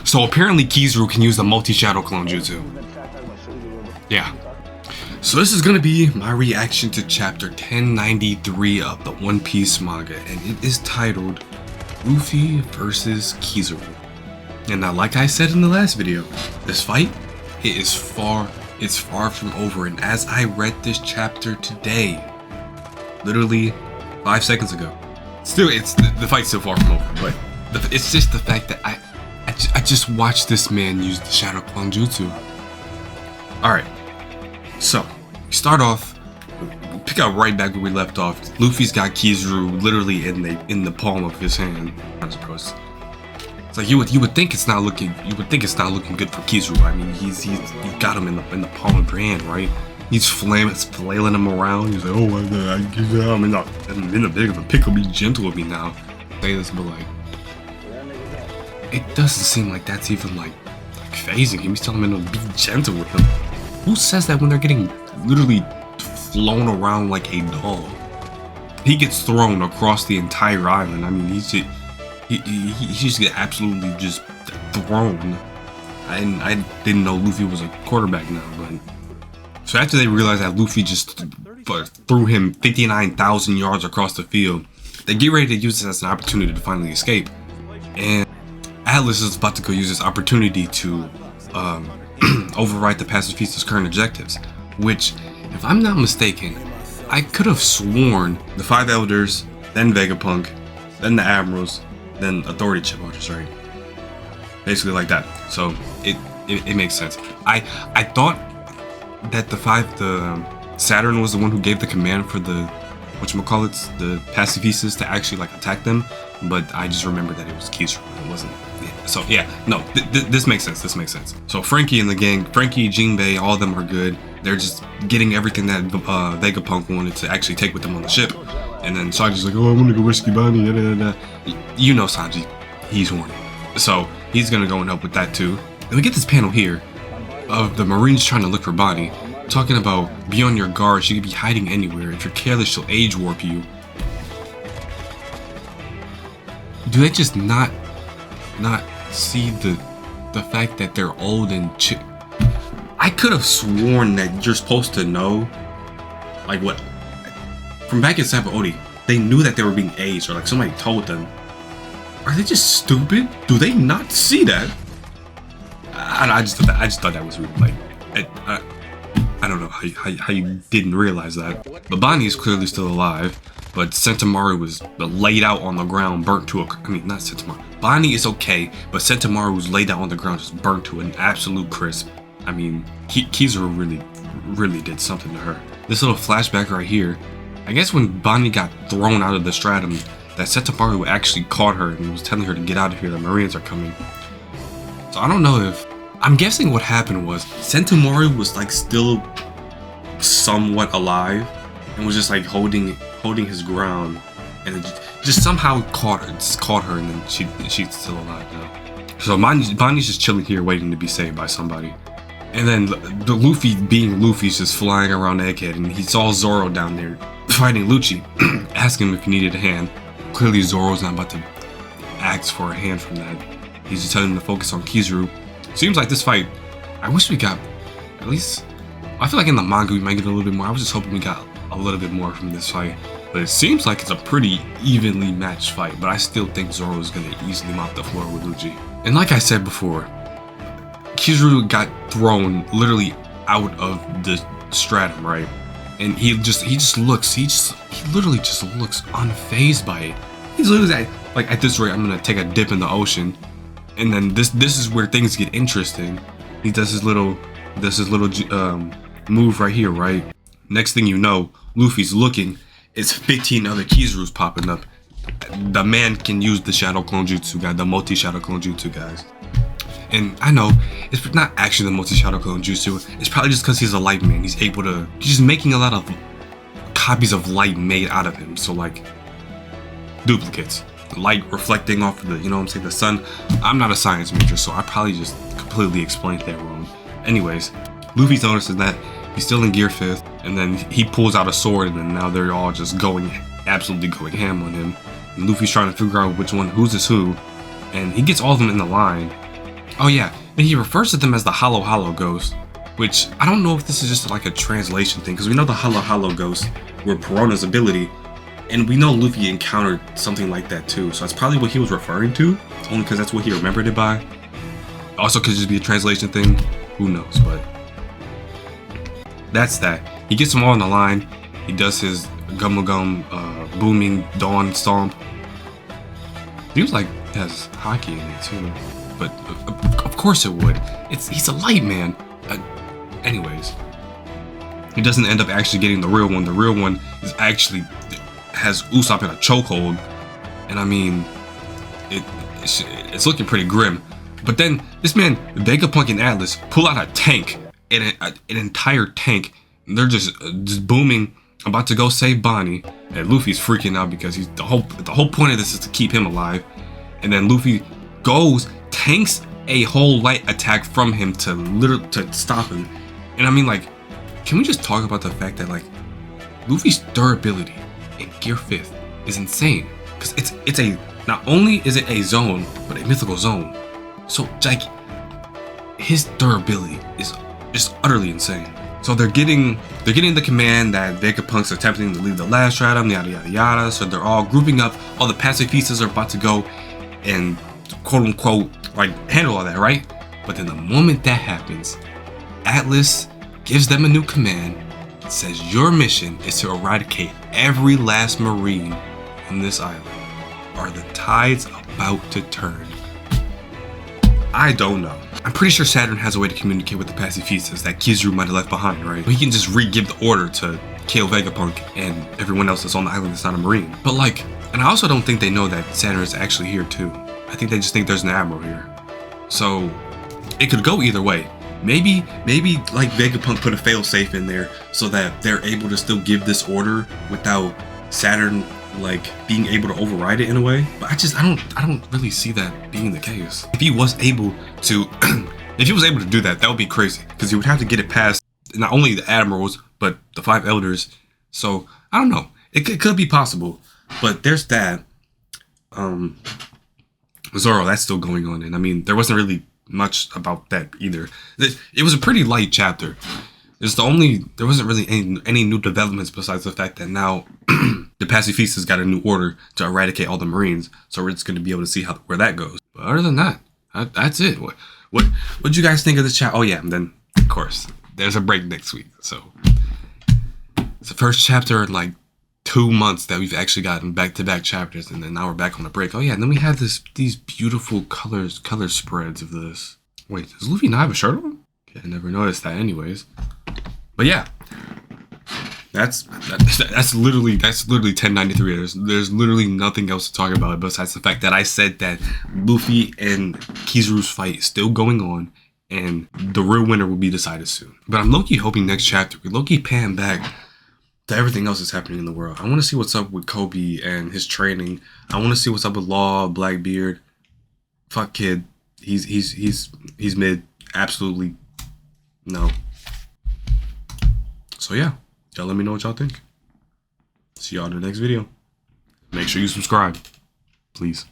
So apparently Kizaru can use the multi-shadow clone jutsu. Yeah. So this is gonna be my reaction to chapter 1093 of the One Piece manga, and it is titled Luffy vs. Kizaru. And now, like I said in the last video, this fight, it's far from over. And as I read this chapter today, literally 5 seconds ago, still the fight's still far from over. But it's just the fact that I just watched this man use the shadow clone jutsu. All right. So, we start off, pick up right back where we left off. Luffy's got Kizaru literally in the palm of his hand. I suppose. It's like you would think it's not looking good for Kizaru. I mean, he's got him in the palm of your hand, right? He's flailing him around. He's like, oh my god, I'm in a big of a pickle. Be gentle with me now. Say this, but like, it doesn't seem like that's even like phasing him. He's telling him to be gentle with him. Who says that when they're getting literally flown around like a doll? He gets thrown across the entire island. I mean, he just get absolutely just thrown. I didn't know Luffy was a quarterback now, but so after they realized that Luffy just threw him 59,000 yards across the field, they get ready to use this as an opportunity to finally escape. And Atlas is about to go use this opportunity to overwrite the pacifista's current objectives, which, if I'm not mistaken, I could have sworn the 5 elders, then Vegapunk, then the admirals, then authority chip archers, right? Basically like that. So it makes sense. I thought that the Saturn was the one who gave the command for the whatchamacallits, the pacifistas to actually like attack them, but I just remembered that it was Kizaru. It wasn't. Yeah. So yeah, no, this makes sense. This makes sense. So Frankie and the gang, Frankie, Jinbei, all of them are good. They're just getting everything that Vegapunk wanted to actually take with them on the ship. And then Sanji's like, oh, I'm gonna go rescue Bonney. You know Sanji, he's horny. So he's gonna go and help with that too. And we get this panel here of the Marines trying to look for Bonney, talking about be on your guard. She could be hiding anywhere. If you're careless, she'll age warp you. Do they just not see the fact that they're old and I could have sworn that you're supposed to know, like what, from back in Sabaody, they knew that they were being aged, or like somebody told them. Are they just stupid? Do they not see that? I just thought that was rude. Like, I don't know how you didn't realize that. But Bonney is clearly still alive. But Sentomaru was laid out on the ground, burnt to I mean, not Sentomaru. Bonney is okay, but Sentomaru was laid out on the ground, just burnt to an absolute crisp. I mean, Kizaru really did something to her. This little flashback right here, I guess when Bonney got thrown out of the stratum, that Sentomaru actually caught her and was telling her to get out of here, the Marines are coming. So I don't know if, I'm guessing what happened was Sentomaru was like still somewhat alive and was just like holding his ground, and it just somehow caught her, and then she's still alive now. So Bonnie's just chilling here waiting to be saved by somebody. And then the Luffy, being Luffy's just flying around Egghead, and he saw Zoro down there fighting Lucci, asking him if he needed a hand. Clearly Zoro's not about to ask for a hand from that. He's just telling him to focus on Kizaru. Seems like this fight, I wish we got, at least, I feel like in the manga we might get a little bit more. I was just hoping we got a little bit more from this fight. But it seems like it's a pretty evenly matched fight, but I still think Zoro is going to easily mop the floor with Lucci. And like I said before, Kizaru got thrown literally out of the stratum, right? And he literally just looks unfazed by it. He's literally like, at this rate, I'm gonna take a dip in the ocean, and then this is where things get interesting. He does his little move right here, right? Next thing you know, Luffy's looking. It's 15 other Kizarus popping up. The man can use the Shadow Clone Jutsu, guys, the multi-Shadow Clone Jutsu, guys. And I know, it's not actually the multi-Shadow Clone Jutsu. It's probably just because he's a light man. He's just making a lot of copies of light made out of him. So like, duplicates. Light reflecting off of the, you know what I'm saying, the sun. I'm not a science major, so I probably just completely explained that wrong. Anyways, Luffy notices that he's still in Gear 5th, and then he pulls out a sword, and then now they're all just absolutely going ham on him. And Luffy's trying to figure out who's is who, and he gets all of them in the line. Oh yeah, and he refers to them as the Hollow Ghost, which I don't know if this is just like a translation thing, because we know the Hollow Ghost were Perona's ability, and we know Luffy encountered something like that too, so that's probably what he was referring to, only because that's what he remembered it by. Also could just be a translation thing, who knows, but that's that. He gets them all on the line, he does his Gum booming dawn stomp. He was like, has hockey in it too, but of course it would. He's a light man. Anyways, he doesn't end up actually getting the real one. The real one is actually has Usopp in a chokehold, and I mean, it's looking pretty grim. But then this man, Vegapunk and Atlas, pull out a tank, and an entire tank. And they're just booming, about to go save Bonney, and Luffy's freaking out because the whole point of this is to keep him alive. And then Luffy tanks a whole light attack from him to stop him. And I mean, like, can we just talk about the fact that like Luffy's durability in Gear 5th is insane, because it's a, not only is it a zone, but a mythical zone. So like his durability is just utterly insane. So they're getting the command that Vegapunk's attempting to leave the last stratum, yada yada yada. So they're all grouping up. All the pacifistas are about to go and quote unquote like handle all that, right? But then the moment that happens, Atlas gives them a new command. It says your mission is to eradicate every last Marine on this island. Are the tides about to turn? I don't know. I'm pretty sure Saturn has a way to communicate with the pacifistas that Kizaru might have left behind, right? He can just re-give the order to kill Vegapunk and everyone else that's on the island that's not a Marine. But like, and I also don't think they know that Saturn is actually here too. I think they just think there's an admiral here. So it could go either way. Maybe like Vegapunk put a failsafe in there so that they're able to still give this order without Saturn like being able to override it in a way. But I don't really see that being the case. If he was able to do that, that would be crazy, because he would have to get it past not only the admirals but the 5 elders. So I don't know, it could be possible, but there's that. Zoro, that's still going on, and I mean there wasn't really much about that either. It was a pretty light chapter. There wasn't really any new developments besides the fact that now the pacifistas got a new order to eradicate all the Marines, so we're just going to be able to see where that goes. But other than that, that's it. What'd you guys think of this chat? Oh yeah, and then of course there's a break next week, so it's the first chapter in like 2 months that we've actually gotten back-to-back chapters, and then now we're back on the break. Oh yeah, and then we have these beautiful color spreads of this. Wait, does Luffy not have a shirt on? Okay, I never noticed that anyways. But yeah, that's literally 1093. There's literally nothing else to talk about besides the fact that I said that Luffy and Kizaru's fight is still going on, and the real winner will be decided soon. But I'm low-key hoping next chapter we low-key pan back to everything else that's happening in the world. I want to see what's up with Kobe and his training. I want to see what's up with Law, Blackbeard. Fuck Kid. He's mid. Absolutely no. So yeah, y'all let me know what y'all think. See y'all in the next video. Make sure you subscribe, please.